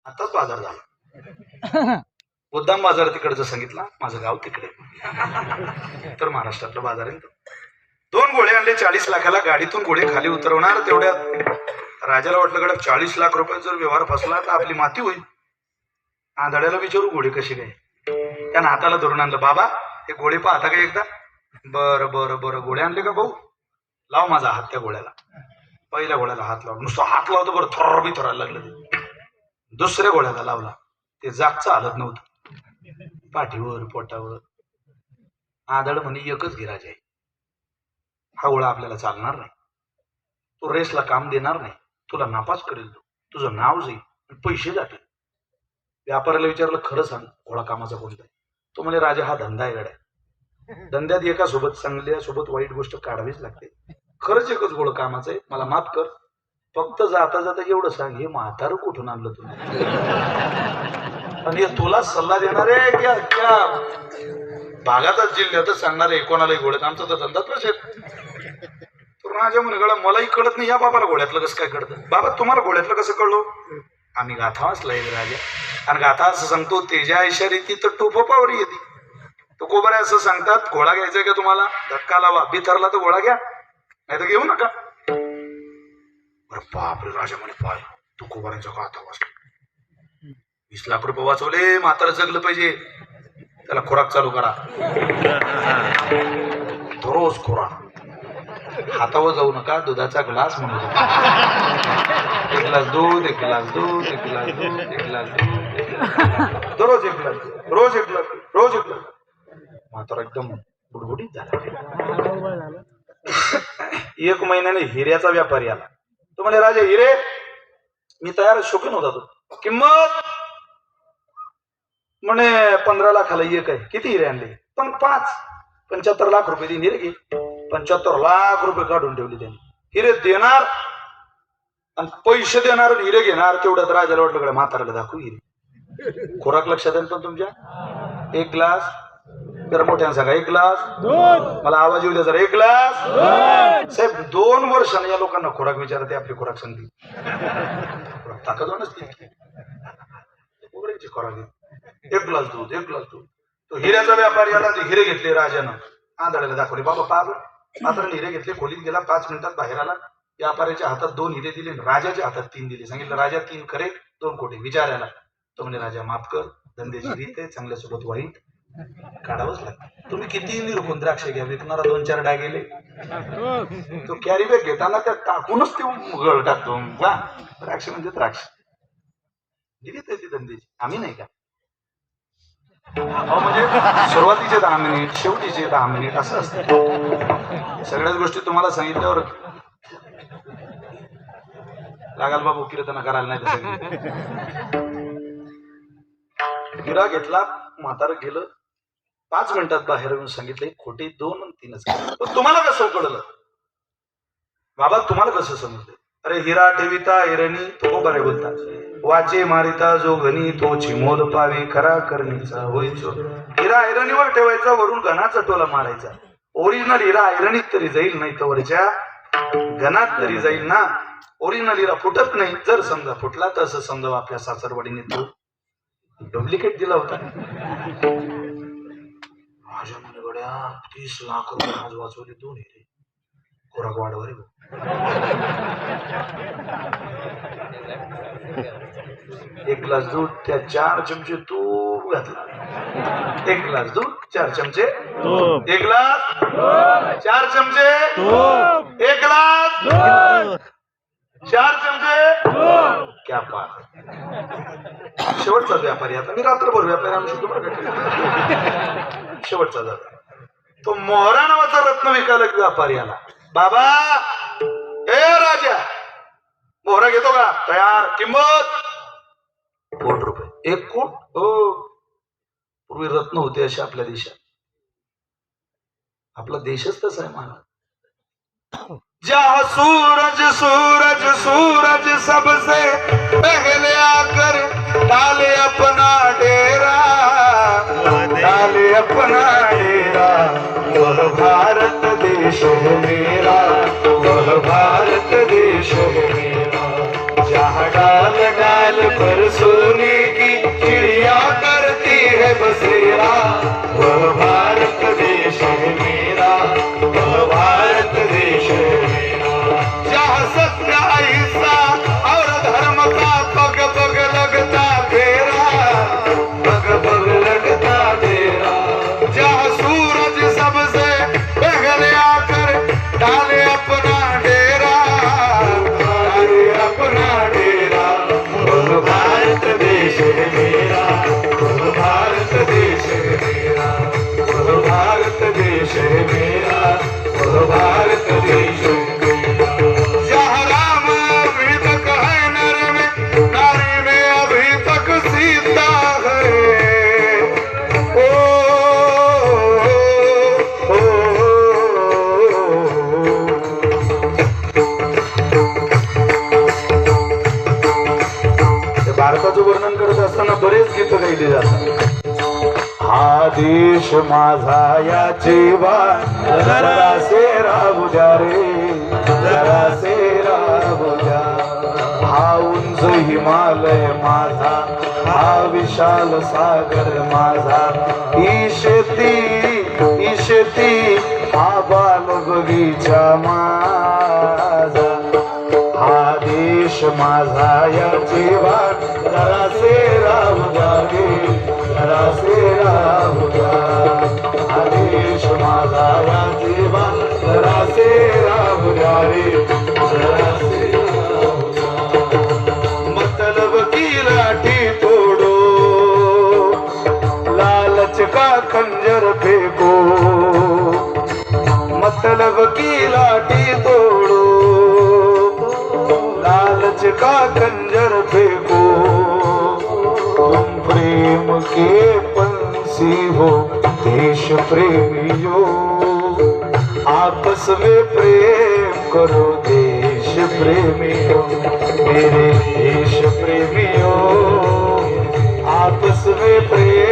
आताच बाजार झाला. मुद्दाम बाजार तिकडचं सांगितला, माझं गाव तिकडे. तर महाराष्ट्रातला बाजार आहे. 2 गोळे आणले 40 लाखाला. गाडीतून गोळे खाली उतरवणार तेवढ्यात राजाला वाटलं गड्या 40 लाख रुपये जर व्यवहार फसला तर आपली माती होईल. आंधळ्याला विचारू गोळे कसे काय. त्यानं हाताला धरून आणलं. बाबा हे गोळे पाहता का एकदा. बरं बरं बरं गोळे आणले का भाऊ. लाव माझा हात त्या गोळ्याला. पहिल्या गोळ्याला हात लावला. नुसतं हात लावतो बरं थोर बी थोरायला लागलं. दुसऱ्या गोळ्याला लावला. ते जागचं हालत नव्हतं. पाठीवर पोटावर. आंधळ म्हणे एकच गिराज आहे. हा गोळा आपल्याला चालणार नाही. तो रेसला काम देणार नाही. तुला नापास करेल. तुझं नाव जाईल पैसे जातील. व्यापाऱ्याला विचारलं खरं सांग घोडा कामाचा कोणता आहे. तो म्हणे राजा हा धंदा आहे गड्या. धंद्यात एका सोबत चांगल्या सोबत वाईट गोष्ट काढावीच लागते. खरंच एकच घोडं कामाचं आहे. मला माफ कर. फक्त जाता जाता एवढं सांग हे म्हातारं कुठून आणलं तुम्ही. आणि तुला सल्ला देणारे क्या भागातच जिल्ह्यातच सांगणारे कोणालाही घोड्यात. आमचा तर धंदा प्रश्न. तर राजा म्हणे गळा मलाही कळत नाही. या बाबाला घोड्यातलं कसं काय कळतं. बाबा तुम्हाला घोड्यातलं कसं कळलो. आम्ही गाथा वाचलाय राजा. आणि गाथा असं सांगतो तेजा इशारी तर टोप पावर येते. तो कोबऱ्या असं सांगतात घोडा घ्यायचा का तुम्हाला. धक्का लावा. बिथरला तर घोडा घ्या नाही तर घेऊ नका. बरं बापरे राजा म्हणे पाय तू कोबऱ्यांचा गाथा वाचला. 20 लाख रुपये वाचवले. म्हातारं जगलं पाहिजे. त्याला खोराक चालू करा. दररोज खोराक. हातावर जाऊ नका. दुधाचा ग्लास म्हणून 1 ग्लास दूध 1 ग्लास दूध 1 ग्लास दूध 1 ग्लास दूध दररोज 1 ग्लास रोज 1 ग्लास रोज 1 ग्लास. म्हातारा एकदम बुडबुडीत झाला. 1 महिन्याने हिऱ्याचा व्यापारी आला. तो म्हणे राजे हिरे मी तयार शौकीन होता. तो किंमत म्हणे 15 लाखाला एक आहे. किती हिरे आणले. पण 75 लाख रुपये देईन हिरे घे. 75 लाख रुपये काढून ठेवले त्यांनी. हिरे देणार आणि पैसे देणार आणि हिरे घेणार. तेवढ्यात राजाला वाटलं कडे म्हाताऱ्याला दाखवू हिरे. खोराक लक्षात येईल पण तुमच्या. 1 ग्लास जरा मोठ्यानं सांगा. 1 ग्लास मला आवाज येऊ द्या जरा. 1 ग्लास साहेब 2 वर्षांनी या लोकांना खोराक विचारते. आपली खोराक सांगते. ताकद नसते खोराक. 1 ग्लास दूध 1 ग्लास दूध. तो हिऱ्याचा व्यापारी आला. ते हिरे घेतले राजानं. आंधळ्याला दाखवले. बाबा पाहा म्हाताऱ्याने हिरे घेतले. खोलीत गेला. 5 मिनिटात बाहेर आला. व्यापाऱ्याच्या हातात 2 हिरे दिले. राजाच्या हातात 3 दिले. सांगितलं राजा 3 खरे 2 खोटे. विचारायला तो म्हणे राजा माफ कर. धंद्याची रीत आहे. चांगल्यासोबत वाईट काढावंच लागतं. तुम्ही किती निरखून द्राक्ष घ्या. विकणारा 2-4 डागेले. तो कॅरी बॅग घेताना त्या टाकूनच ते गळ टाकतो. द्राक्ष म्हणजे द्राक्ष. रीत आहे ती धंद्याची. आम्ही नाही का. म्हणजे सुरुवातीचे 10 मिनिट शेवटीचे 10 मिनिट असं असतं. सगळ्याच गोष्टी तुम्हाला सांगितल्यावर लागाल बाबू कीर्तन करायला नाही तसं. हिरा घेतला. म्हातारं गेलं. 5 मिनिटात बाहेर येऊन सांगितलं खोटे 2 आणि 3च. पण तुम्हाला कसं कळलं बाबा. तुम्हाला कसं समजलं. अरे हिरा ठेविता हिरणी तो बरे बोलतात. वाचे मारिता जो घनी तो चिमोल पावे खरा करणीचा होईचो. हिरा हिरणीवर ठेवायचा. वरून घणाचा टोला मारायचा. ओरिजिनल हिरा हिरणीत तरी जाईल नाही तर वरच्या घनात तरी जाईल ना. ओरिजिनल हिरा फुटत नाही. जर समजा फुटला तर असं समजा आपल्या सासरवाडीने तो डुप्लिकेट दिला होता. माझ्या मनगड्या 30 लाख रुपये आज वाचवले 2 हिरे. खोराक वाढवर 1 ग्लास दूध त्या 4 चमचे तूप घातला. 1 ग्लास दूध 4 चमचे 1 ग्लास 4 चमचे 1 ग्लास 4 चमचे. क्या बात. शेवटचा व्यापारी. आता मी रात्रभर व्यापारी आणू शकतो बरं का. शेवटचा जाता तो मोहरा नावाचा रत्न विकायला व्यापारी आला. बाबा ए राजा मोहरा घेतो का. तयार. किंमत 1 कोटी रुपये. 1 कोट. हो पूर्वी रत्न होते असे आपल्या देशात. आपला देशच तसा आहे महाराज. जहाँ सूरज सूरज सूरज सबसे पहले आकर डाले अपना डेरा. डाले अपना डेरा. वह भारत देश है मेरा. वह भारत देश है मेरा. जहाँ डाल डाल पर सोने की चिड़िया करती है बसेरा, वह भारत देश है मेरा, वह भारत देश है मेरा। जहाँ सत्य अहिंसा और धर्म का पग पग लगता फेरा, पग पग लगता फेरा। जहाँ सूरज सबसे पहले आकर डाले अपना डेरा, डाले अपना डेरा, वह भारत देश है मेरा, वह भारत देश है मेरा, वह भारत देश है मेरा, वह भारत देश है मेरा। जहाँ राम अभी तक है नर में, नारी में अभी तक सीता है। ओ, ओ, भारताचं वर्णन करत असताना बरेच गीत गायले जातात. हा देश माझा याची वाट जरासे राहू द्या रे, जरासे राहू द्या. हा उंच हिमालय माझा, हा विशाल सागर माझा, ईशती ईशती हा बाल बगीचा माझा. हा देश माझा याची वाट जरासे राहू द्या रे, जरासे राहू द्या. हा देश माझा याची वाट जरासे राहू द्या रे, जरासे राहू द्या. मतलब की लाठी तोडो, लालच का खंजर फेंको, मतलब की लाठी तोड़ो, लालच का खंजर फेंको. तुम प्रेम के पंछी हो देश प्रेमियों, आपस में प्रेम करो देश प्रेमियों, मेरे देश प्रेमियों, आपस में प्रेम